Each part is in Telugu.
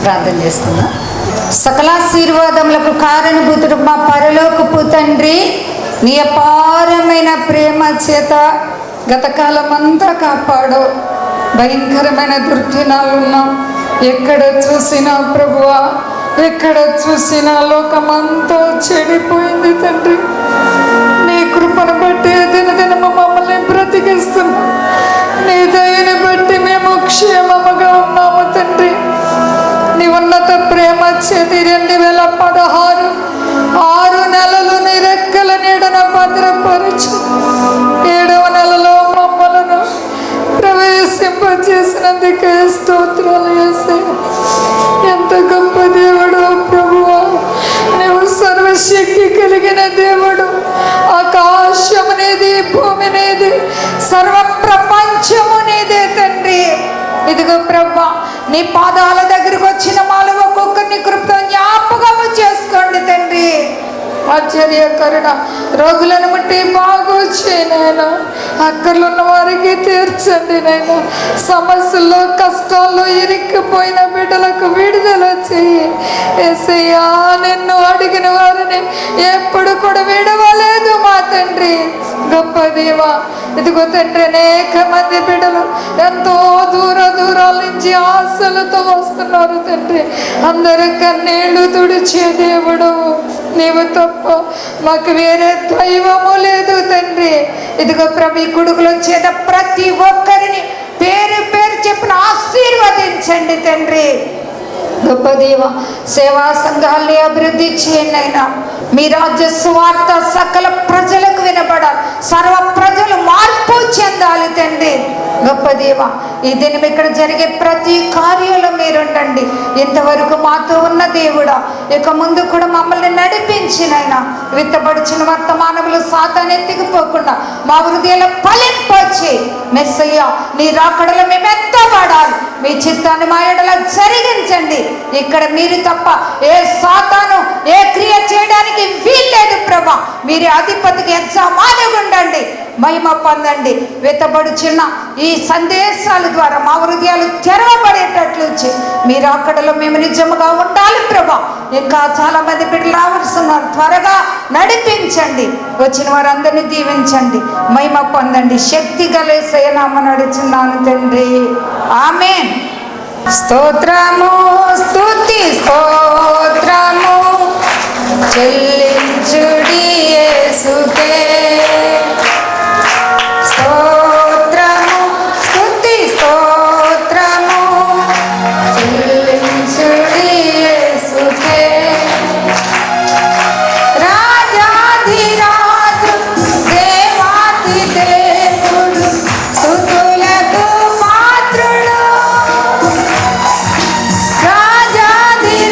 ప్రార్థన చేసుకుందాం. సకలాశీర్వాదములకు కారణభూతుడు మా పరలోకపు తండ్రి, నీ అపారమైన ప్రేమ చేత గతకాలమంతా కాపాడు. భయంకరమైన దుర్దినాలు ఉన్నాం. ఎక్కడ చూసినా ప్రభువా, ఎక్కడ చూసినా లోకమంతా చెడిపోయింది తండ్రి. నీ కృపను బట్టి దినదినము మమ్మల్ని బ్రతికిస్తున్నాం. నీ దయని బట్టి మేము క్షేమముగా ఉన్నాము తండ్రి. నీ ఉన్నత ప్రేమ చేతి 2016 6 నెలలు నీ రెక్కల నీడన భద్రపరచు. 7వ నెలలో మమ్మలను ప్రవేశింపచేసినందుకే స్తోత్రాలు యేసయ్యా. ఎంత గొప్ప దేవుడు ప్రభువా, నీవు సర్వశక్తి కలిగిన దేవుడు. ఆకాశము నీది, భూమి నీది, సర్వ ప్రపంచము నీదే తండ్రి. ఇదిగో ప్రభా, నీ పాదాల దగ్గరకు వచ్చిన మాలో ఒక్కొక్కరిని కృపతో జ్ఞాపకము చేసుకోండి తండ్రి. ఆశ్చర్యకరణ రోగులను ముట్టి బాగు చేయనైనా, అక్కర్లు ఉన్న వారికి తీర్చండి నైనా. సమస్యల్లో కష్టాల్లో ఇరిక్కిపోయిన బిడ్డలకు విడుదల చేయి యేసయ్యా. నిన్ను అడిగిన వారిని ఎప్పుడు కూడా విడవలేదు మా తండ్రి. గొప్ప దేవా, ఇదిగో తండ్రి, అనేక మంది బిడ్డలు ఎంతో దూరాల నుంచి ఆశలతో వస్తున్నారు తండ్రి. అందరి కన్నీళ్లు తుడిచే దేవుడు నీవు తప్ప మాకు వేరే దైవము లేదు తండ్రి. ఇదిగో ప్రభు, కొడుకులు వచ్చేట ప్రతి ఒక్కరిని పేరు పేరు చెప్పిన ఆశీర్వదించండి తండ్రి. గొప్ప దేవ, సేవా సంఘాలని అభివృద్ధి చేయండి అయినా. మీ రాజ్య సువార్త సకల ప్రజలకు వినబడాలి, సర్వ ప్రజలు మార్పు చెందాలి తండ్రి. గొప్ప దేవ, ఈ దినం ఇక్కడ జరిగే ప్రతి కార్యంలో మీరుండండి. ఇంతవరకు మాతో ఉన్న దేవుడా, ఇక ముందు కూడా మమ్మల్ని నడిపించినైనా విత్తబడిచిన వర్తమానములు సాతాను ఎత్తికిపోకుండా మా హృదయాలు ఫలింపొచ్చి మెస్సయ్య నీ రాకడలో మేము ఎత్తబడాలి. మీ చిత్తాన్ని మా ఎడల జరిగించండి. ఇక్కడ మీరు తప్ప ఏ సాతాను ఏ క్రియ చేయడానికి వీల్లేదు ప్రభా. మీరే అధిపతికి యజమానుగుండండి, మహిమ పొందండి. వెతబడుచున్న ఈ సందేశాల ద్వారా మా హృదయాలు తెరవబడేటట్లు మీరు అక్కడలో మేము నిజముగా ఉండాలి ప్రభా. ఇంకా చాలా మంది బిడ్డలు రావాల్సిన్నారు, త్వరగా నడిపించండి. వచ్చిన వారందరినీ దీవించండి, మహిమ పొందండి. శక్తి గల యేసయ్య నామమున నడుచున్నాను తండ్రి, ఆమేన్. స్తోత్రము స్తుతి స్తోత్రము చెల్లించుడి యేసుకే. స్తోత్రము స్తుతి స్తోత్రము చెల్లించుడి యేసుకే. రాజాధిరాజు దేవాతి దేవుడు స్తుతులకు పాత్రుడు. రాజాధిరాజు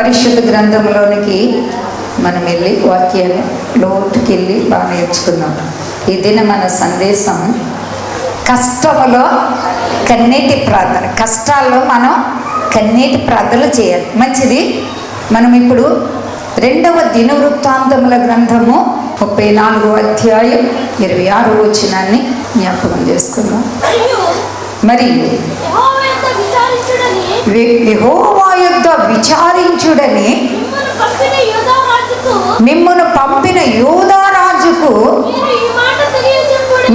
పరిశుద్ధ గ్రంథంలోనికి మనం వెళ్ళి వాక్యాన్ని లోటుకి వెళ్ళి బాగా నేర్చుకుందాం. ఈ దిన మన సందేశం కష్టములో కన్నీటి ప్రార్థన. కష్టాల్లో మనం కన్నీటి ప్రార్థనలు చేయాలి, మంచిది. మనం ఇప్పుడు 2వ దినవృత్తాంతముల గ్రంథము 34వ అధ్యాయం 26వ వచనాన్ని జ్ఞాపకం చేసుకుందాం. మరియు యెహోవా యొద్ద విచారించుడని మిమ్మును పంపిన యూదా రాజుకు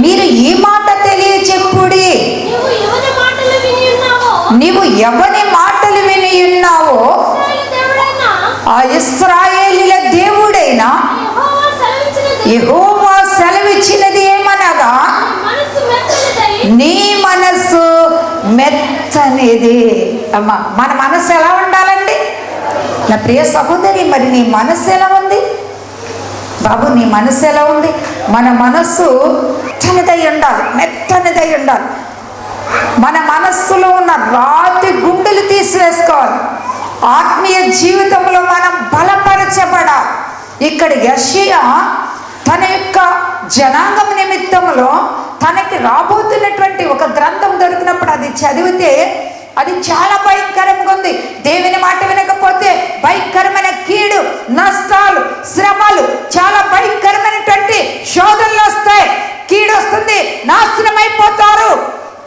మీరు ఈ మాట తెలియచెప్పుడి. నీవు ఎవని మాటలు విని ఉన్నావో ఆ ఇశ్రాయేలీల దేవుడైన యెహోవా సెలవిచ్చినది ఏమనగా, నీ మనస్సు మెత్తనిది. అమ్మా, మన మనసు ఎలా ఉండాలండి? నా ప్రియ సహోదరి, మరి నీ మనస్సు ఎలా ఉంది? బాబు, నీ మనస్సు ఎలా ఉంది? మన మనస్సు మెత్తనిదై ఉండాలి, మెత్తనిదై ఉండాలి. మన మనస్సులో ఉన్న రాతి గుండెలు తీసివేసుకోవాలి. ఆత్మీయ జీవితంలో మనం బలపరచబడాలి. ఇక్కడ యెషయా తన యొక్క జనాంగం నిమిత్తంలో తనకి రాబోతున్నటువంటి ఒక గ్రంథం దొరికినప్పుడు అది చదివితే అది చాలా భయంకరంగా ఉంది. దేవుని మాట వినకపోతే భయంకరమైన కీడు, నష్టాలు, శ్రమలు, చాలా భయంకరమైనటువంటి శోధనలు వస్తాయి, కీడు వస్తుంది, నాశనం అయిపోతారు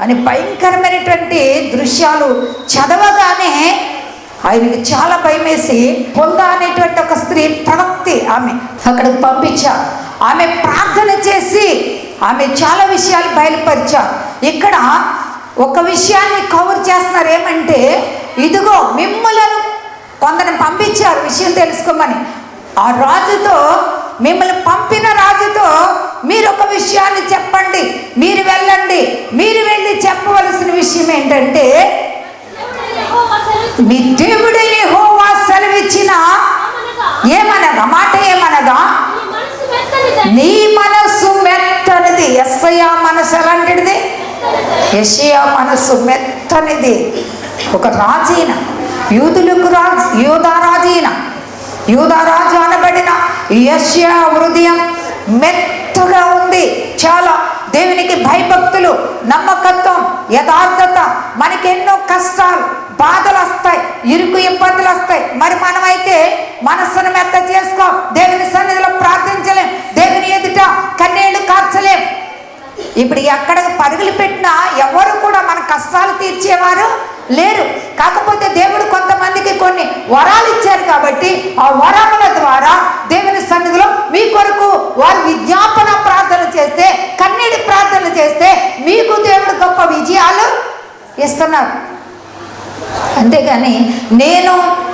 అని భయంకరమైనటువంటి దృశ్యాలు చదవగానే ఆయనకి చాలా భయం వేసి పొంద అనేటువంటి ఒక స్త్రీ ప్రవక్తి ఆమె అక్కడికి పంపించారు. ఆమె ప్రార్థన చేసి ఆమె చాలా విషయాలు బయలుపరిచారు. ఇక్కడ ఒక విషయాన్ని కవర్ చేస్తున్నారు. ఏమంటే, ఇదిగో మిమ్మలను కొందరిని పంపించారు విషయం తెలుసుకోమని. ఆ రాజుతో, మిమ్మల్ని పంపిన రాజుతో మీరు ఒక విషయాన్ని చెప్పండి, మీరు వెళ్ళండి. మీరు వెళ్ళి చెప్పవలసిన విషయం ఏంటంటే, మీ దేవుడైన యెహోవా సెలవిచ్చిన ఏమనగా, మాట ఏమనగా, నీ మనస్సు మెత్తనిది. యెషయా మనసు ఎలాంటిది? యెషయా మనస్సు మెత్తనిది. ఒక రాజైన యూదులకు రాజు, యూదా రాజు అనబడిన యెషయా హృదయం మెత్తగా ఉంది. చాలా దేవునికి భయభక్తులు, నమ్మకత్వం, యథార్థత. మనకెన్నో కష్టాలు, బాధలు వస్తాయి, ఇరుకు ఇబ్బందులు వస్తాయి. మరి మనమైతే మనస్సును మెత్త చేసుకో, దేవుని సన్నిధిలో ప్రార్థించలేం, దేవుని ఎదుట కన్నీళ్లు కార్చలేం. ఇప్పుడు ఎక్కడ పరుగులు పెట్టినా ఎవరు కూడా మన కష్టాలు తీర్చేవారు లేరు. కాకపోతే దేవుడు కొంతమందికి కొన్ని వరాలు ఇచ్చారు కాబట్టి ఆ వరముల ద్వారా దేవుని సన్నిధిలో మీ కొరకు వారు విజ్ఞాపన ప్రార్థన చేస్తే, కన్నీటి ప్రార్థన చేస్తే మీకు దేవుడు గొప్ప విజయాలు ఇస్తున్నారు. అంతేగాని నేను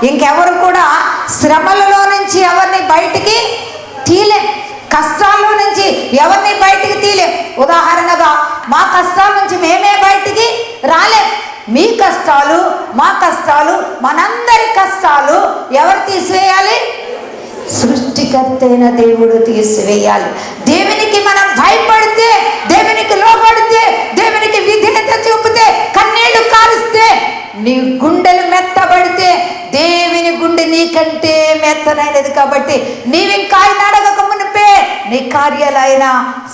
ఇంకెవరు కూడా శ్రమలలో నుంచి ఎవరిని బయటికి తీలేం, కష్టాల్లో నుంచి ఎవరిని బయటికి తీలేం. ఉదాహరణగా మా కష్టాల నుంచి మేమే బయటికి రాలేం. మీ కష్టాలు, మా కష్టాలు, మనందరి కష్టాలు ఎవరు తీసివేయాలి? సృష్టికర్త అయిన దేవుడు తీసివేయాలి. దేవునికి మనం భయపడితే, దేవునికి లోబడితే, దేవునికి విధేయత చూపితే, కన్నీళ్లు కారుస్తే, నీ గుండెలు మెత్తబడితే దేవుని గుండె నీకంటే మెత్తనైనది. కాబట్టి నీవింకా ఆయన అడగక మునిపే నీ కార్యాలైనా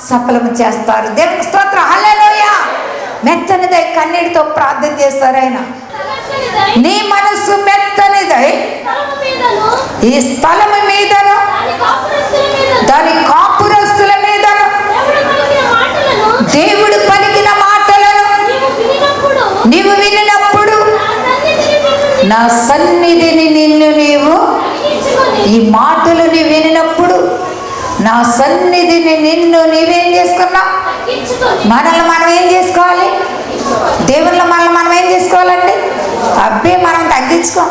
సఫలము చేస్తారు. దేవునికి స్తోత్రం, హల్లెలూయా. మెత్తనిదై కన్నీటితో ప్రార్థన చేస్తారు ఆయన. నీ మనసు మెత్తనిదై ఈ స్థలము మీదను దాని కాపురస్తుల మీదను దేవుడు పలికిన మాటలను నీవు వినినప్పుడు నా సన్నిధిని నిన్ను నీవు, ఈ మాటలు నీవు వినినప్పుడు నా సన్నిధిని నిన్ను నీవేం చేసుకున్నావు? మనల్ని మనం ఏం చేసుకోవాలి? దేవుళ్ళ మనల్ని మనం ఏం చేసుకోవాలండి? అబ్బే మనం తగ్గించుకో.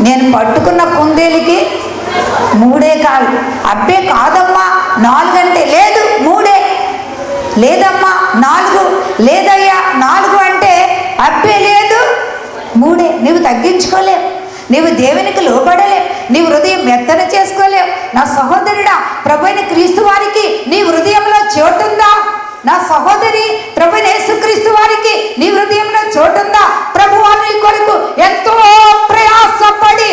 నేను పట్టుకున్న కుందేలికి 3 కాళ్ళు. అబ్బే కాదమ్మా 4 అంటే, లేదు 3. లేదమ్మా 4, లేదయ్యా 4 అంటే, అబ్బే లేదు 3. నువ్వు తగ్గించుకోలేవు, నీవు దేవునికి లోబడలేవు, నీ హృదయం మెత్తన చేసుకోలేవు. నా సహోదరుడా, ప్రభువైన క్రీస్తు వారికి నీ హృదయంలో చోటుందా? నా సహోదరి, ప్రభువైన యేసుక్రీస్తు వారికి నీ హృదయంలో చోటుందా? ప్రభువా నీ కొరకు ఎంతో ప్రయాసపడి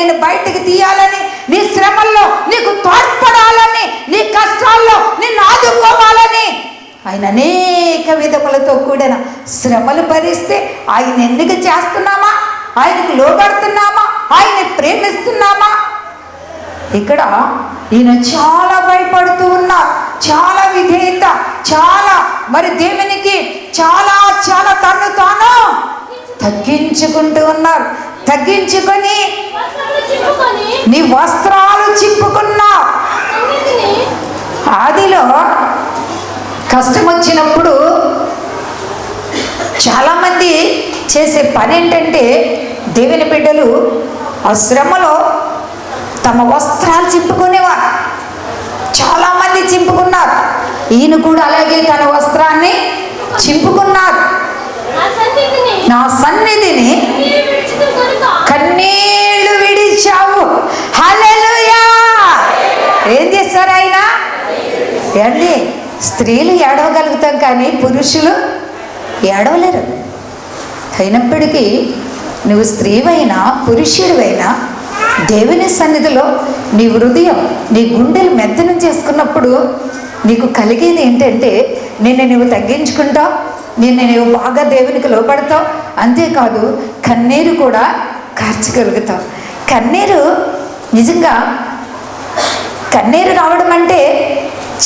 నేను బయటికి తీయాలని, నీ శ్రమల్లో నీకు తోడ్పడాలని, నీ కష్టాల్లో నిన్ను ఆదుకోవాలని ఆయన అనేక విధములతో కూడిన శ్రమలు భరిస్తే ఆయన ఎందుకు చేస్తున్నామా? ఆయనకు లోబడుతున్నామా? ఆయన్ని ప్రేమిస్తున్నామా? ఇక్కడ ఈయన చాలా భయపడుతూ ఉన్నారు, చాలా విధేయత, చాలా మరి దేవునికి చాలా చాలా తను తాను తగ్గించుకుంటూ ఉన్నారు. తగ్గించుకొని నీ వస్త్రాలు చిప్పుకున్నావు. ఆదిలో కష్టం వచ్చినప్పుడు చాలామంది చేసే పని ఏంటంటే, దేవుని బిడ్డలు ఆ శ్రమలో తమ వస్త్రాలు చింపుకునేవారు. చాలామంది చింపుకున్నారు. ఈయన కూడా అలాగే తన వస్త్రాన్ని చింపుకున్నారు. నా సన్నిధిని కన్నీళ్లు విడిచావు. హల్లెలూయా. ఏం చేస్తారు ఆయన? ఏండి, స్త్రీలు ఏడవగలుగుతాం కానీ పురుషులు ఏడవలేరు. అయినప్పటికీ నువ్వు స్త్రీవైనా పురుషుడివైనా దేవుని సన్నిధిలో నీ హృదయం, నీ గుండెలు మెత్తనం చేసుకున్నప్పుడు నీకు కలిగేది ఏంటంటే, నిన్ను నువ్వు తగ్గించుకుంటావు, నిన్ను నువ్వు బాగా దేవునికి లోపడతావు. అంతేకాదు కన్నీరు కూడా కార్చగలుగుతావు. కన్నీరు నిజంగా కన్నీరు రావడం అంటే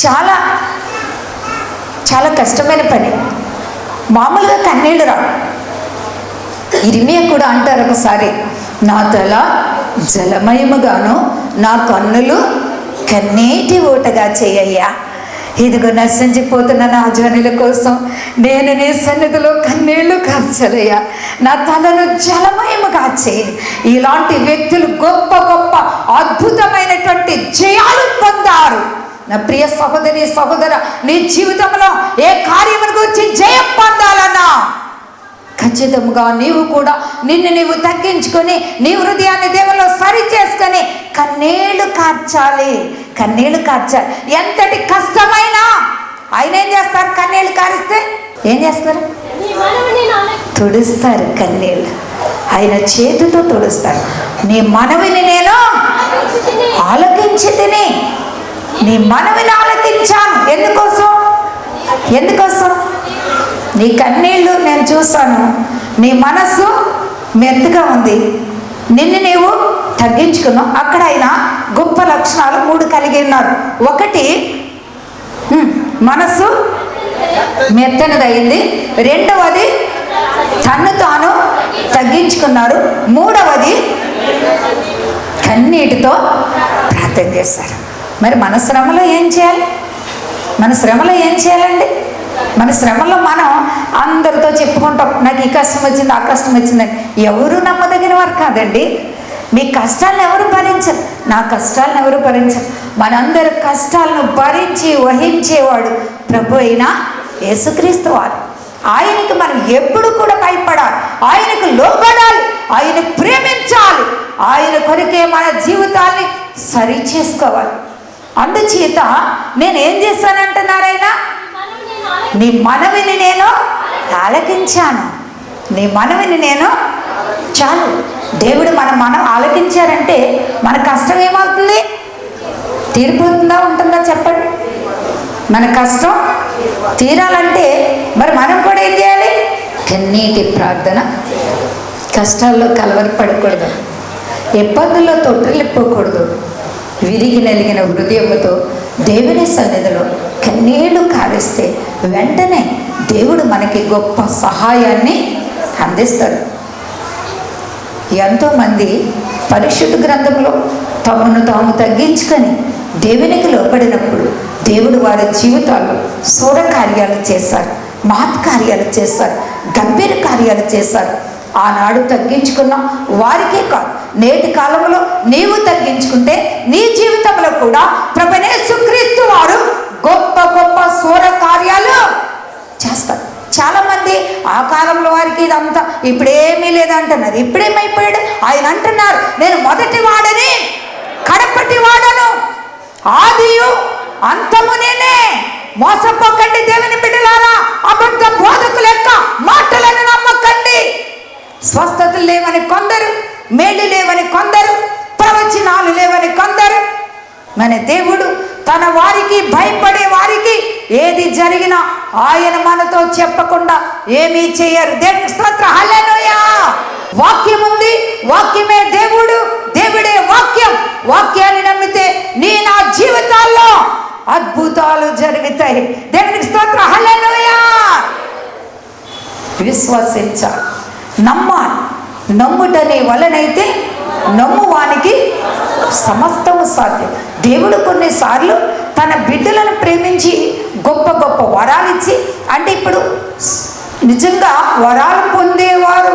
చాలా చాలా కష్టమైన పని. మామూలుగా కన్నీళ్ళు రావు. ఇర్మియా కూడా అంటారు ఒకసారి, నా తల జలమయముగాను నా కన్నులు కన్నీటి ఊటగా చేయయ్యా. ఇదిగో నశించిపోతున్న నా జనుల కోసం నేను నీ సన్నిధిలో కన్నీళ్లు కార్చలయ్యా. నా తలను జలమయముగా చేయి. ఇలాంటి వ్యక్తులు గొప్ప గొప్ప అద్భుతమైనటువంటి జయాలు పొందారు. నా ప్రియ సహోదరి సహోదర, నీ జీవితంలో ఏ కార్యమును గురించి జయం పొందాలన్నా ఖచ్చితంగా నీవు కూడా నిన్ను నీవు తగ్గించుకొని నీ హృదయాన్ని దేవుల్లో సరి చేసుకొని కన్నీళ్లు కార్చాలి. కన్నీళ్లు కార్చాలి. ఎంతటి కష్టమైనా ఆయన ఏం చేస్తారు? కన్నీళ్లు కారిస్తే ఏం చేస్తారు? తుడుస్తారు. కన్నీళ్ళు ఆయన చేతితో తుడుస్తారు. నీ మనవిని నేను ఆలకించి తిని, నీ మనవిని ఆలకించాను. ఎందుకోసం? నీ కన్నీళ్ళు నేను చూస్తాను. నీ మనస్సు మెత్తగా ఉంది, నిన్ను నీవు తగ్గించుకున్నావు. అక్కడ ఆయన గొప్ప లక్షణాలు 3 కలిగి ఉన్నారు. ఒకటి, మనస్సు మెత్తనదైంది. రెండవది, తన్ను తాను తగ్గించుకున్నారు. మూడవది, కన్నీటితో ప్రార్థన చేశారు. మరి మన శ్రమలో ఏం చేయాలి? మన శ్రమలో ఏం చేయాలండి? మన శ్రమలో మనం అందరితో చెప్పుకుంటాం, నాకు ఈ కష్టం వచ్చింది, ఆ కష్టం వచ్చిందని. ఎవరు నమ్మదగిన వారు కాదండి. మీ కష్టాలను ఎవరు భరించరు, నా కష్టాలను ఎవరు భరించరు. మనందరి కష్టాలను భరించి వహించేవాడు ప్రభు అయిన యేసుక్రీస్తు వారు. ఆయనకి మనం ఎప్పుడు కూడా భయపడాలి, ఆయనకు లోబడాలి, ఆయన ప్రేమించాలి. ఆయన కొరికే మన జీవితాన్ని సరి చేసుకోవాలి. అందుచేత నేనేం చేశానంటున్నారైనా, నీ మనవిని నేను ఆలకించాను. నీ మనవిని నేను చాలు. దేవుడు మనం ఆలకించారంటే మన కష్టం ఏమవుతుంది? తీరిపోతుందా, ఉంటుందా? చెప్పండి. మన కష్టం తీరాలంటే మరి మనం కూడా ఏం చేయాలి? కన్నీటి ప్రార్థన. కష్టాల్లో కలవరపడకూడదు, ఇబ్బందుల్లో తొట్టిల్లిపోకూడదు. విరిగి నలిగిన హృదయముతో దేవుని సన్నిధిలో కన్నీళ్లు కారిస్తే వెంటనే దేవుడు మనకి గొప్ప సహాయాన్ని అందిస్తాడు. ఎంతోమంది పరిశుద్ధ గ్రంథంలో తమను తాము తగ్గించుకొని దేవునికి లోపడినప్పుడు దేవుడు వారి జీవితాల్లో సూర కార్యాలు చేశారు, మహత్ కార్యాలు చేశారు, గంభీర కార్యాలు చేశారు. ఆనాడు తగ్గించుకున్న వారికే కాదు, నేటి కాలంలో నీవు తగ్గించుకుంటే నీ జీవితంలో కూడా ప్రభువైన యేసుక్రీస్తు వారు గొప్ప గొప్ప సూర కార్యాలు చేస్తారు. చాలామంది ఆ కాలంలో వారికి ఇదంతా ఇప్పుడేమీ లేదంటున్నారు. ఇప్పుడేమైపోయాడు? ఆయన అంటున్నారు, నేను మొదటి వాడని కడపటి వాడను, ఆదియు అంతము నేనే. మోసపోకండి దేవుని బిడ్డలారా, అబద్ధ బోధకుల యొక్క మాటలను నమ్మకండి. స్వస్థతలు లేవని కొందరు, మేలు లేవని కొందరు, ప్రవచనాలు లేవని కొందరు. మన దేవుడు తన వారికి, భయపడే వారికి ఏది జరిగినా ఆయన మనతో చెప్పకుండా ఏమీ చేయరు. దేవునికి స్తోత్రం, హల్లెలూయా. వాక్యం ఉంది, వాక్యమే దేవుడు, దేవుడే వాక్యం. వాక్యాన్ని నమ్మితే నా జీవితాల్లో అద్భుతాలు జరుగుతాయి. దేవునికి స్తోత్రం, హల్లెలూయా. విశ్వసించాలి, నమ్మాలి. నమ్ముటనే వలనైతే నమ్మువానికి సమస్తము సాధ్యం. దేవుడు కొన్నిసార్లు తన బిడ్డలను ప్రేమించి గొప్ప గొప్ప వరాలు ఇచ్చి, అంటే ఇప్పుడు నిజంగా వరాలు పొందేవారు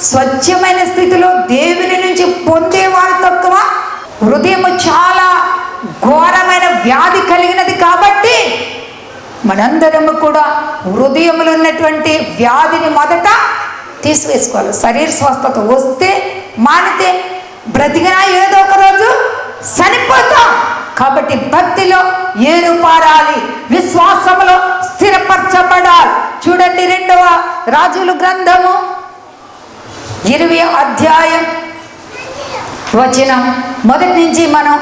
స్వచ్ఛమైన స్థితిలో దేవుని నుంచి పొందేవారు తక్కువ. హృదయం చాలా ఘోరమైన వ్యాధి కలిగినది కాబట్టి మనందరము కూడా హృదయంలో ఉన్నటువంటి వ్యాధిని మొదట తీసివేసుకోవాలి. శరీర స్వస్థత వస్తే మానితే బ్రతికినా ఏదో ఒక రోజు చనిపోతాం. కాబట్టి భక్తిలో ఏరుపారాలి, విశ్వాసంలో స్థిరపరచబడాలి. చూడండి, 2వ రాజుల గ్రంథము 20వ అధ్యాయం వచనం 1 నుంచి మనం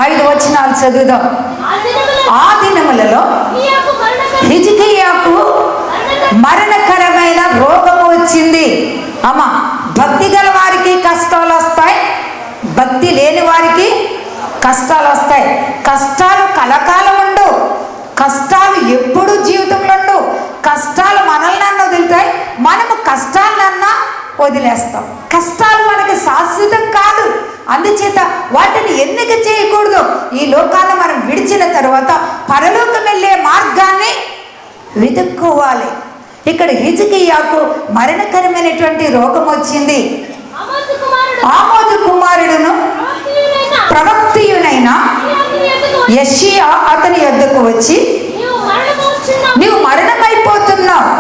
5 వచనాలు చదువుదాం. ఆ దినములలో హిజ్కియాకు మరణకరమైన రోగము వచ్చింది. అమ్మా, భక్తి గల వారికి కష్టాలు వస్తాయి, భక్తి లేని వారికి కష్టాలు వస్తాయి. కష్టాలు కలకాలం ఉండు, కష్టాలు ఎప్పుడు జీవితంలో ఉండు. కష్టాలు మనల్ని వదులుతాయి, మనము కష్టాలన్నా వదిలేస్తాం. కష్టాలు మనకి శాశ్వతం కాదు. అందుచేత వాటిని ఎన్నిక చేయకూడదు. ఈ లోకాన్ని మనం విడిచిన తర్వాత పరలోకం వెళ్ళే మార్గాన్ని వెతుక్కోవాలి. ఇక్కడ హిజ్కియాకు మరణకరమైనటువంటి రోగం వచ్చింది. ఆమోజు కుమారుడును ప్రవక్తయునైన యెషయా అతని యొద్దకు వచ్చి, నీవు మరణమైపోతున్నావు,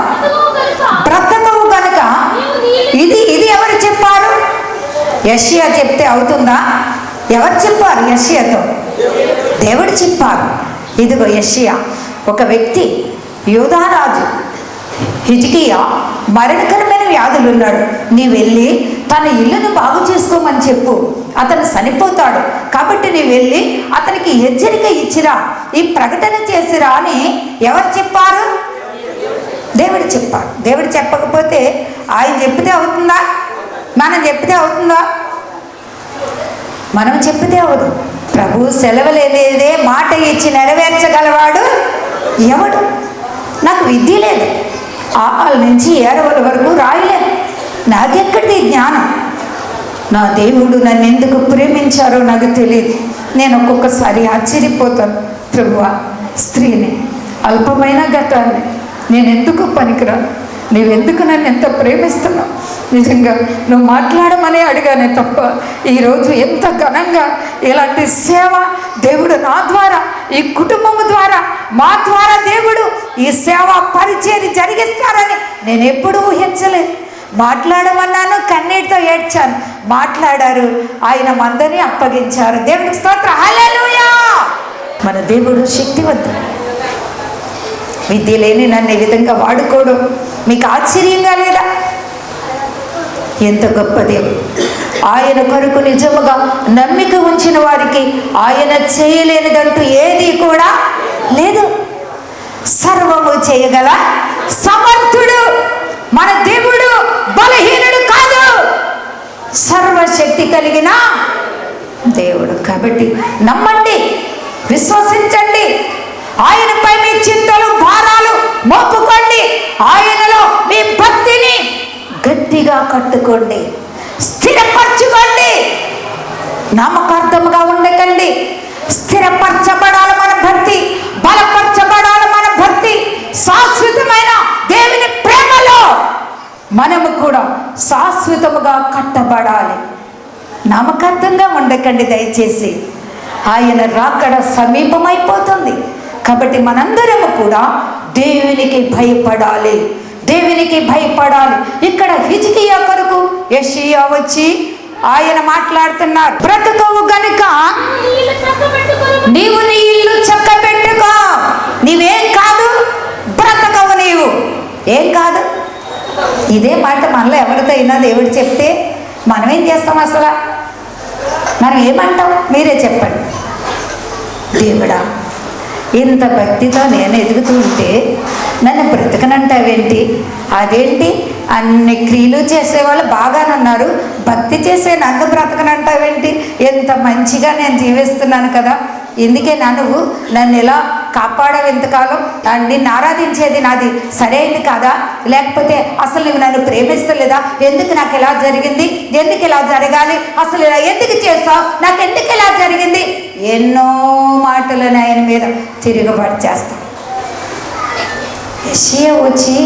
బ్రతకవు గనుక ఇది ఎవరు చెప్పారు? యెషయా చెప్తే అవుతుందా? ఎవరు చెప్పారు యెషయాతో? దేవుడు చెప్పారు. ఇదిగో యెషయా, ఒక వ్యక్తి యూదారాజు హిజ్కియా మరణకరమైన వ్యాధులు ఉన్నాడు, నీ వెళ్ళి తన ఇల్లును బాగు చేసుకోమని చెప్పు, అతను చనిపోతాడు. కాబట్టి నీ వెళ్ళి అతనికి హెచ్చరిక ఇచ్చిరా, ఈ ప్రకటన చేసిరా అని ఎవరు చెప్పారు? దేవుడు చెప్పారు. దేవుడు చెప్పకపోతే ఆయన చెప్పితే అవుతుందా? మనం చెప్పితే అవుతుందా? మనం చెప్పితే అవదు. ప్రభు సెలవులేదే మాట ఇచ్చి నెరవేర్చగలవాడు ఎవడు? నాకు విద్య లేదు, ఆల నుంచి ఏడవల వరకు రాయలేదు, నాకెక్కడిది జ్ఞానం? నా దేవుడు నన్ను ఎందుకు ప్రేమించారో నాకు తెలియదు. నేను ఒక్కొక్కసారి ఆశ్చర్యపోతాను, ప్రభువా, స్త్రీని, అల్పమైన ఘటాన్ని నేను ఎందుకు పనికిరాను? నువ్వెందుకు నన్ను ఎంత ప్రేమిస్తున్నావు? నిజంగా నువ్వు మాట్లాడమని అడిగానే తప్ప ఈరోజు ఎంత ఘనంగా ఇలాంటి సేవ దేవుడు నా ద్వారా, ఈ కుటుంబం ద్వారా, మా ద్వారా దేవుడు ఈ సేవ పరిచయం జరిగిస్తారని నేను ఎప్పుడూ ఊహించలేదు. మాట్లాడమన్నాను, కన్నీటితో ఏడ్చాను, మాట్లాడారు, ఆయన మందని అప్పగించారు. దేవుడికి స్తోత్రం, హల్లెలూయా. మన దేవుడు శక్తివంతుడు. విద్య లేని నన్ను ఈ విధంగా వాడుకోవడం మీకు ఆశ్చర్యంగా లేదా? ఎంత గొప్ప దేవుడు! ఆయన కొరకు నిజముగా నమ్మిక ఉంచిన వారికి ఆయన చేయలేనిదంటూ ఏది కూడా లేదు. సర్వము చేయగల సమర్థుడు మన దేవుడు, బలహీనుడు కాదు, సర్వశక్తి కలిగిన దేవుడు. కాబట్టి నమ్మండి, విశ్వసించండి, ఆయనపై మీ చింతలు భారాలు మోపుకోండి, ఆయనలో మీ భక్తిని గట్టిగా కట్టుకోండి, స్థిరపరచుకోండి. నామకార్థముగా ఉండకండి. స్థిరపరచబడాలి మన భక్తి, బలపరచబడాలి మన భక్తి. శాశ్వతమైన దేవుని ప్రేమలో మనము కూడా శాశ్వతముగా కట్టబడాలి. నామకార్థంగా ఉండకండి దయచేసి. ఆయన రాకడ సమీపమైపోతుంది. కాబట్టి మనందరము కూడా దేవునికి భయపడాలి, దేవునికి భయపడాలి. ఇక్కడ హిజ్కియా కొరకు యెషయా వచ్చి ఆయన మాట్లాడుతున్నారు. బ్రతకవు గనుక నీవు నీ ఇల్లు చక్కబెట్టుకో. నీవేం కాదు, బ్రతకవు, నీవు ఏం కాదు. ఇదే మాట మనలో ఎవరితో అయినా దేవుడు చెప్తే మనం ఏం చేస్తాం? అసలు మనం ఏమంటాం? మీరే చెప్పండి. దేవుడా, ఇంత భక్తితో నేను ఎదుగుతూ ఉంటే నన్ను బ్రతకనంటావేంటి? అదేంటి, అన్ని క్రియలు చేసేవాళ్ళు బాగానున్నారు, భక్తి చేసే నన్ను బ్రతకనంటావేంటి? ఎంత మంచిగా నేను జీవిస్తున్నాను కదా, ఎందుకే నన్ను ఇలా కాపాడవు ఇంతకాలం? నిన్ను ఆరాధించేది నాది సరైనది కాదా? లేకపోతే అసలు నువ్వు నన్ను ప్రేమిస్తలేదా? ఎందుకు నాకు ఇలా జరిగింది? ఎందుకు ఇలా జరగాలి? అసలు ఇలా ఎందుకు చేస్తావు? నాకు ఎందుకు ఇలా జరిగింది? ఎన్నో మాటలను ఆయన మీద తిరుగుబాటు చేస్తాం. యెషయా వచ్చి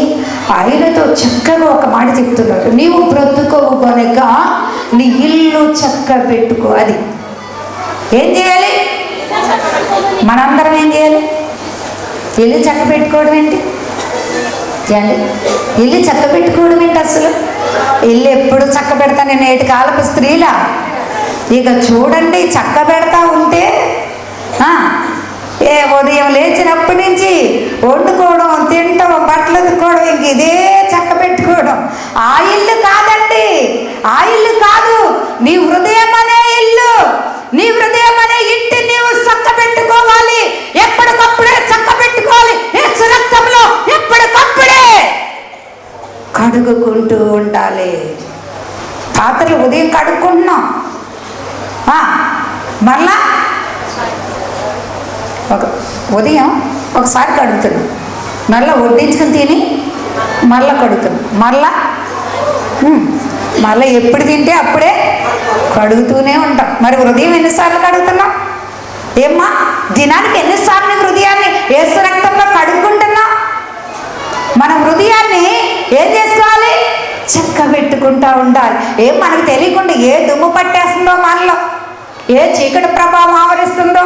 ఆయనతో చక్కగా ఒక మాట చెప్తున్నాడు, నీవు బ్రతుకోవు కనుక నీ ఇల్లు చక్క పెట్టుకో. అది ఏం చేయాలి? మనందరం ఏం చేయాలి? ఇల్లు చక్క పెట్టుకోవడం ఏంటి? ఇల్లు చక్క పెట్టుకోవడం ఏంటి? అసలు ఇల్లు ఎప్పుడు చక్క పెడతా? నేను నేటి కాలపు స్త్రీలా ఇక చూడండి, చక్క పెడతా ఉంటే ఉదయం లేచినప్పటి నుంచి వండుకోవడం, తినడం, బట్టలు ఉతుక్కోవడం, ఇంక ఇదే చక్క పెట్టుకోవడం. ఆ ఇల్లు కాదండి, ఆ ఇల్లు కాదు. నీ హృదయం అనే ఇల్లు, నీ హృదయం అనే ఇంటిని నీవు చక్క పెట్టుకోవాలి. ఎప్పటికప్పుడే చక్క పెట్టుకోవాలి. యేసు రక్తంలో ఎప్పటికప్పుడే కడుగుకుంటూ ఉండాలి. పాత్రలు ఉదయం కడుక్కుంటున్నాం, మళ్ళా ఉదయం ఒకసారి కడుగుతున్నాం, మళ్ళీ వడ్డించుకుని తిని మళ్ళీ కడుగుతున్నాం, మళ్ళీ ఎప్పుడు తింటే అప్పుడే కడుగుతూనే ఉంటాం. మరి హృదయం ఎన్నిసార్లు కడుగుతున్నాం? ఏమ్మా, దినానికి ఎన్నిసార్లు హృదయాన్ని యేసు రక్తంలో కడుక్కుంటున్నాం? మన హృదయాన్ని ఏం చేసుకోవాలి? చక్క పెట్టుకుంటూ ఉండాలి. మనకు తెలియకుండా ఏ దుమ్ము పట్టేస్తుందో మనలో, ఏ చీకటి ప్రభావం ఆవరిస్తుందో,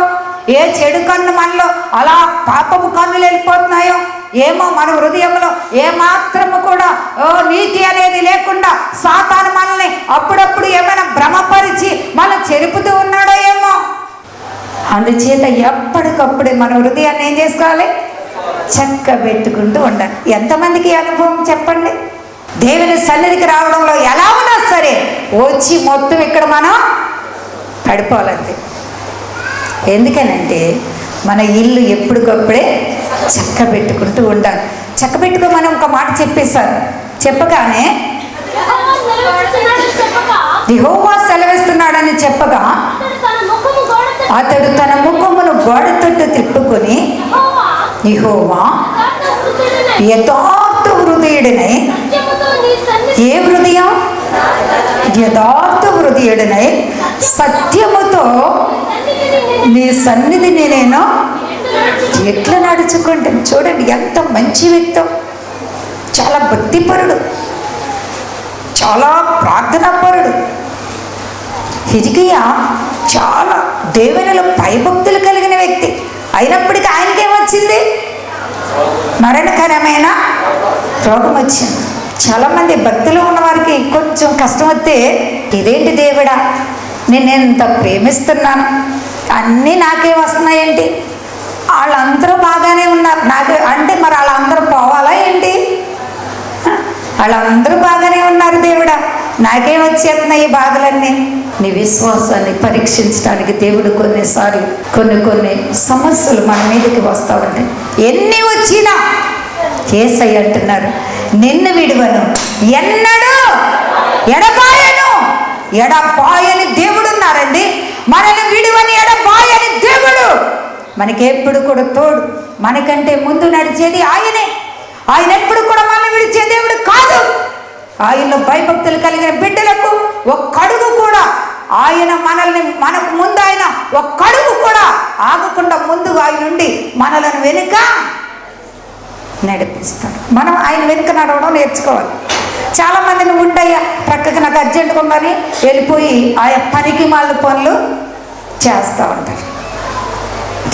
ఏ చెడు కన్ను మనలో అలా పాపపు కన్నులు వెళ్ళిపోతున్నాయో ఏమో. మన హృదయంలో ఏ మాత్రము కూడా నీతి అనేది లేకుండా సాతాను మనల్ని అప్పుడప్పుడు ఏమైనా భ్రమపరిచి మనం చెరుపుతూ ఉన్నాడో ఏమో. అందుచేత ఎప్పటికప్పుడే మన హృదయాన్ని ఏం చేసుకోవాలి? చక్క పెట్టుకుంటూ ఉండాలి. ఎంతమందికి అనుభవం చెప్పండి? దేవుని సన్నిధికి రావడంలో ఎలా ఉన్నా సరే వచ్చి మొత్తం ఇక్కడ మనం పడిపోవాలంతే. ఎందుకనంటే మన ఇల్లు ఎప్పటికప్పుడే చక్క పెట్టుకుంటూ ఉండాలి. చక్క పెట్టుకోమని ఒక మాట చెప్పేశారు. చెప్పగానే యెహోవా సెలవిస్తున్నాడని చెప్పగా అతడు తన ముఖమును గోడ తట్టు తిప్పుకొని, యెహోవా యథార్థ హృదయుడినై, ఏ హృదయం? యథార్థ హృదయుడినై సత్యముతో నీ సన్నిధిని నేను ఎట్లా నడుచుకుంటాను. చూడండి ఎంత మంచి వ్యక్తం, చాలా భక్తిపరుడు, చాలా ప్రార్థనాపరుడు. హిజ్కియా చాలా దేవునిలో భయభక్తులు కలిగిన వ్యక్తి. అయినప్పటికీ ఆయనకేమొచ్చింది? మరణకరమైన రోగం వచ్చింది. చాలామంది భక్తిలో ఉన్న వారికి కొంచెం కష్టం వస్తే, ఇదేంటి దేవుడా, నేను ఎంత ప్రేమిస్తున్నాను, అన్నీ నాకే వస్తున్నాయేంటి? వాళ్ళందరూ బాగానే ఉన్నారు, నాకు అంటే మరి వాళ్ళందరూ పోవాలా ఏంటి? వాళ్ళందరూ బాగానే ఉన్నారు దేవుడా, నాకేం వచ్చేస్తున్నాయి ఈ బాధలన్నీ? నీ విశ్వాసాన్ని పరీక్షించడానికి దేవుడు కొన్నిసార్లు కొన్ని సమస్యలు మన మీదకి వస్తూ ఉంటాయి. ఎన్ని వచ్చినా యేసయ్య అంటున్నారు, నిన్ను విడువను, ఎన్నడూ ఎడబాయని దేవుడు ఉన్నారండి. మనల్ని విడువని ఎడబాయని దేవుడు మనకెప్పుడు కూడా తోడు. మనకంటే ముందు నడిచేది ఆయనే. ఆయన ఎప్పుడు కూడా మనం విడిచే దేవుడు కాదు. ఆయనలో భయభక్తులు కలిగిన బిడ్డలకు ఒక్కడుగు కూడా ఆయన మనకు ముందు ఆయన ఒక్కడుగు కూడా ఆగకుండా ముందుగా ఆయన నుండి మనలను వెనుక నడిపిస్తాడు. మనం ఆయన వెనుక నడవడం నేర్చుకోవాలి. చాలామంది నువ్వు ఉండయ్యా, ప్రక్కకి నాకు అర్జెంటుగా ఉందని వెళ్ళిపోయి ఆయా పనికి మాలిన పనులు చేస్తూ ఉంటారు.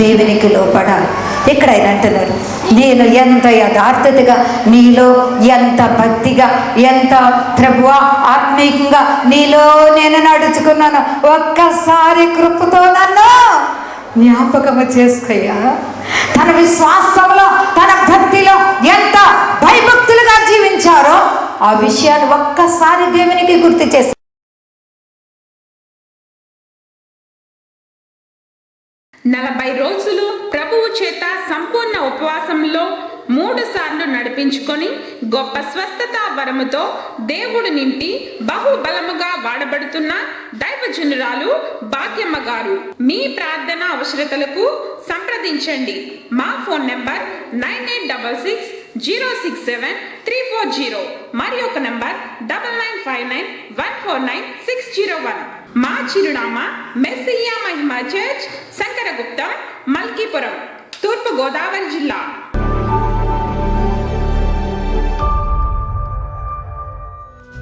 దేవునికి లోపడాలి. ఇక్కడ ఆయన అంటున్నారు, నేను ఎంత యథార్థతగా, నీలో ఎంత భక్తిగా, ఎంత ప్రభువా ఆత్మీయంగా నీలో నేను నడుచుకున్నాను. ఒక్కసారి కృపతో నన్ను జ్ఞాపకము చేసుకోయ్యా. తన విశ్వాసంలో, తన భక్తిలో ఎంత భయభక్తులుగా జీవించారో ఆ విషయాన్ని ఒక్కసారి దేవునికి గుర్తు చేస్తారు. 40 రోజులు ప్రభువు చేత సంపూర్ణ ఉపవాసంలో 3 సార్లు నడిపించుకొని గొప్ప స్వస్థత వరముతో దేవుడు నింపి బహుబలముగా వాడబడుతున్న దైవజనురాలు భాగ్యమ్మ గారు. మీ ప్రార్థన అవసరతలకు సంప్రదించండి. మా ఫోన్ నెంబర్ 9866067340 మరి ఒక నెంబర్ 9959149601. మా చిరునామా మెస్సియా మహిమా చర్చ్, శంకరగుప్తం, మల్కీపురం, తూర్పు గోదావరి జిల్లా.